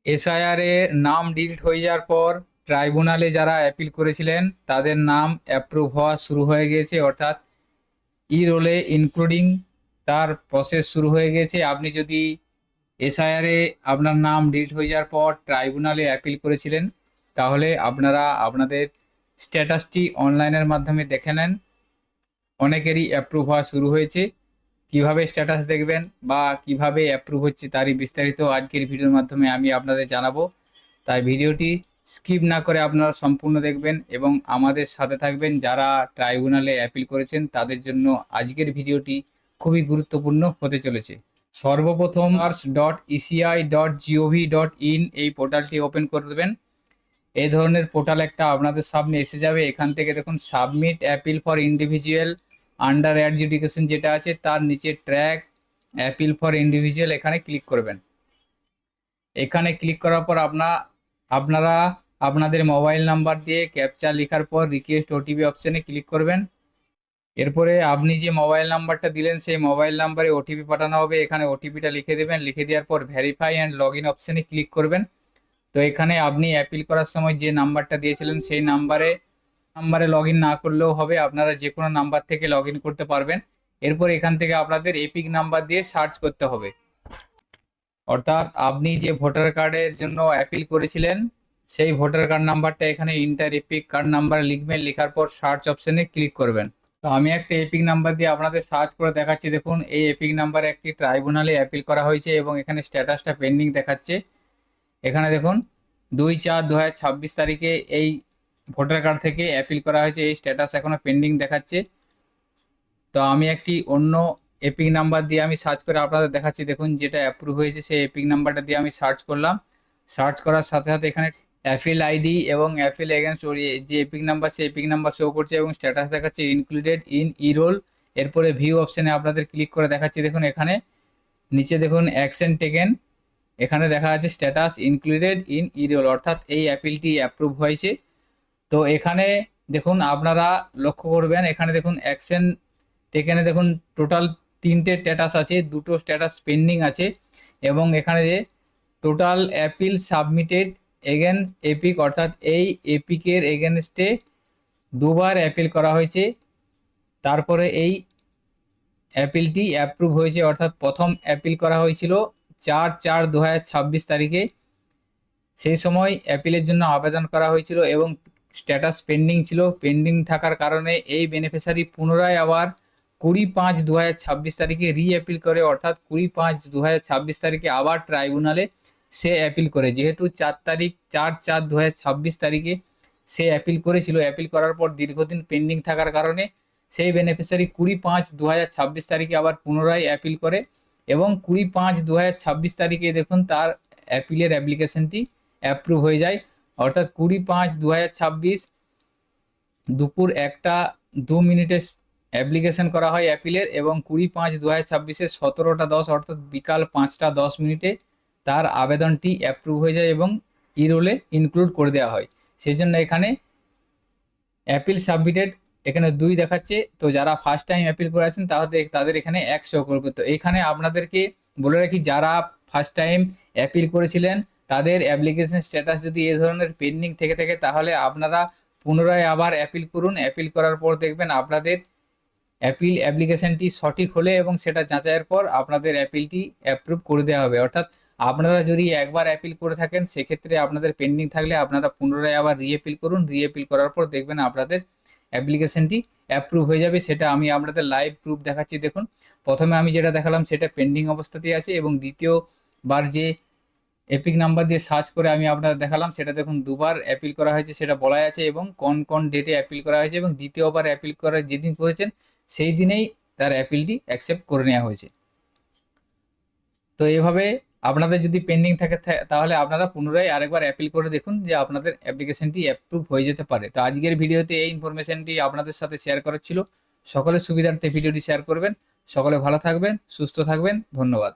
SIR এ নাম delete হয়ে যাওয়ার পর ট্রাইব্যুনালে যারা অ্যাপিল করেছিলেন তাদের নাম অ্যাপ্রুভ হওয়া শুরু হয়ে গেছে, অর্থাৎ ই রোলে ইনক্লুডিং তার প্রসেস শুরু হয়ে গেছে। আপনি যদি এসআইআর এ আপনার নাম ডিলিট হয়ে যাওয়ার পর ট্রাইব্যুনালে অ্যাপিল করেছিলেন, তাহলে আপনারা আপনাদের স্ট্যাটাসটি অনলাইনের মাধ্যমে দেখে নেন। অনেকেরই অ্যাপ্রুভ হওয়া শুরু হয়েছে। কিভাবে স্ট্যাটাস দেখবেন বা কিভাবে অ্যাপ্রুভ হচ্ছে তারই বিস্তারিত আজকের ভিডিওর মাধ্যমে আমি আপনাদের জানাবো। তাই ভিডিওটি স্কিপ না করে আপনারা সম্পূর্ণ দেখবেন এবং আমাদের সাথে থাকবেন। যারা ট্রাইব্যুনালে অ্যাপিল করেছেন তাদের জন্য আজকের ভিডিওটি খুবই গুরুত্বপূর্ণ হতে চলেছে। সর্বপ্রথম ars.eci.gov.in এই পোর্টালটি ওপেন করে দেবেন। এই ধরনের পোর্টাল একটা আপনাদের সামনে এসে যাবে। এখান থেকে দেখুন submit appeal for individual under adjudication যেটা আছে তার নিচে ট্র্যাক অ্যাপিল ফর ইন্ডিভিজুয়াল এখানে ক্লিক করবেন। এখানে ক্লিক করার পর আপনারা আপনাদের মোবাইল নাম্বার দিয়ে ক্যাপচা লেখার পর রিকোয়েস্ট ওটিপি অপশানে ক্লিক করবেন। এরপরে আপনি যে মোবাইল নাম্বারটা দিলেন সেই মোবাইল নাম্বারে ওটিপি পাঠানো হবে। এখানে ওটিপিটা লিখে দেবেন। লিখে দেওয়ার পর ভেরিফাই অ্যান্ড লগ ইন অপশানে ক্লিক করবেন। তো এখানে আপনি অ্যাপিল করার সময় যে নাম্বারটা দিয়েছিলেন সেই নাম্বারে লগ ইন না করলেও হবে, আপনারা যে কোনো নাম্বার থেকে লগ ইন করতে পারবেন। এরপর এখান থেকে আপনাদের এপিক নাম্বার দিয়ে সার্চ করতে হবে, অর্থাৎ আপনি যে ভোটার কার্ডের জন্য অ্যাপিল করেছিলেন সেই ভোটার কার্ড নাম্বারটা এখানে ইন্টার এপিক কার্ড নাম্বার লিখবেন। লেখার পর সার্চ অপশানে ক্লিক করবেন। তো আমি একটা এপিক নাম্বার দিয়ে আপনাদের সার্চ করে দেখাচ্ছি। দেখুন এই এপিক নাম্বারে একটি ট্রাইব্যুনালে অ্যাপিল করা হয়েছে এবং এখানে স্ট্যাটাসটা পেন্ডিং দেখাচ্ছে। এখানে দেখুন 2/4/2026 তারিখে এই ভোটার কার্ড থেকে অ্যাপিল করা হয়েছে, এই স্ট্যাটাস এখনো পেন্ডিং দেখাচ্ছে। তো আমি একটি অন্য এপিক নাম্বার দিয়ে আমি সার্চ করে আপনাদের দেখাচ্ছি। দেখুন যেটা অ্যাপ্রুভ হয়েছে সেই এপিক নাম্বারটা দিয়ে আমি সার্চ করলাম। সার্চ করার সাথে সাথে এখানে অ্যাপিল আইডি এবং অ্যাপিল এগেনস্ট যে এপিক নাম্বার সেই এপিক নাম্বার শো করছে এবং স্ট্যাটাস দেখাচ্ছে ইনক্লুডেড ইন ই রোল। এরপরে ভিউ অপশানে আপনাদের ক্লিক করে দেখাচ্ছি। দেখুন এখানে নিচে দেখুন অ্যাকশন টেকেন, এখানে দেখা যাচ্ছে status included in E roll, অর্থাৎ এই অ্যাপিলটি অ্যাপ্রুভ হয়েছে। তো এখানে দেখুন আপনারা লক্ষ্য করবেন, এখানে দেখুন অ্যাকশন টেকেনে দেখুন টোটাল 3টে স্ট্যাটাস আছে, 2টো স্ট্যাটাস পেন্ডিং আছে এবং এখানে যে total appeal submitted against epic, অর্থাৎ এই এপিকের এগেনস্টে দুবার অ্যাপিল করা হয়েছে। তারপরে এই অ্যাপিলটি অ্যাপ্রুভ হয়েছে, অর্থাৎ প্রথম অ্যাপিল করা হয়েছিল 4/4/2026 তারিখে। সেই সময় অ্যাপিলের জন্য আবেদন করা হয়েছিল এবং স্ট্যাটাস পেন্ডিং ছিল। পেন্ডিং থাকার কারণে এই বেনিফিশিয়ারি পুনরায় আবার 20/5/2026 তারিখে অ্যাপিল করে, অর্থাৎ 20/5/2026 তারিখে আবার ট্রাইব্যুনালে সে অ্যাপিল করে। যেহেতু 4/4/2026 তারিখে সে অ্যাপিল করেছিল, অ্যাপিল করার পর দীর্ঘদিন পেন্ডিং থাকার কারণে সেই বেনিফিশিয়ারি 20/5/2026 তারিখে আবার পুনরায় অ্যাপিল করে এবং 20/5/2026 তারিখে দেখুন তার অ্যাপিলের অ্যাপ্লিকেশনটি অ্যাপ্রুভ হয়ে যায়। অর্থাৎ 20/5/2026 দুপুর 1টা 2 মিনিটে অ্যাপ্লিকেশন করা হয় অ্যাপিলের এবং 20/5/2026 17টা 10 অর্থাৎ বিকাল 5টা 10 মিনিটে তার আবেদনটি অ্যাপ্রুভ হয়ে যায় এবং ই রোলে ইনক্লুড করে দেওয়া হয়। সেই জন্য এখানে অ্যাপিল সাবমিটেড এখানে 2 দেখাচ্ছে। তো যারা ফার্স্ট টাইম অ্যাপিল করে আছেন তাদের এখানে 1 শো করবে। তো এখানে আপনাদেরকে বলে রাখি, যারা ফার্স্ট টাইম অ্যাপিল করেছিলেন তাদের অ্যাপ্লিকেশন স্ট্যাটাস যদি এই ধরনের পেন্ডিং থেকে থাকে তাহলে আপনারা পুনরায় আবার অ্যাপিল করুন। অ্যাপিল করার পর দেখবেন আপনাদের অ্যাপ্লিকেশনটি সঠিক হলে এবং সেটা যাচাইয়ের পর আপনাদের অ্যাপিলটি অ্যাপ্রুভ করে দেওয়া হবে। অর্থাৎ আপনারা যদি একবার অ্যাপিল করে থাকেন সেক্ষেত্রে আপনাদের পেন্ডিং থাকলে আপনারা পুনরায় আবার রিঅ্যাপিল করুন। রিঅ্যাপিল করার পর দেখবেন আপনাদের অ্যাপ্লিকেশনটি অ্যাপ্রুভ হয়ে যাবে। সেটা আমি আপনাদের লাইভ প্রুফ দেখাচ্ছি। দেখুন প্রথমে আমি যেটা দেখালাম সেটা পেন্ডিং অবস্থাতেই আছে এবং দ্বিতীয়বার যে এপিক নাম্বার দিয়ে সার্চ করে আমি আপনাদের দেখালাম সেটা দেখুন 2বার অ্যাপিল করা হয়েছে সেটা বলা আছে এবং কোন কোন ডেটে অ্যাপিল করা হয়েছে এবং দ্বিতীয়বার অ্যাপিল করার যেদিন করেছেন সেই দিনেই তার অ্যাপিলটি অ্যাকসেপ্ট করে নেওয়া হয়েছে। তো এইভাবে আপনাদের যদি পেন্ডিং থাকে তাহলে আপনারা পুনরায় আরেকবার অ্যাপিল করে দেখুন যে আপনাদের অ্যাপ্লিকেশনটি অ্যাপ্রুভ হয়ে যেতে পারে। তো আজকের ভিডিওতে এই ইনফরমেশনটি আপনাদের সাথে শেয়ার করার ছিল। সকলের সুবিধার্থে ভিডিওটি শেয়ার করবেন। সকলে ভালো থাকবেন, সুস্থ থাকবেন। ধন্যবাদ।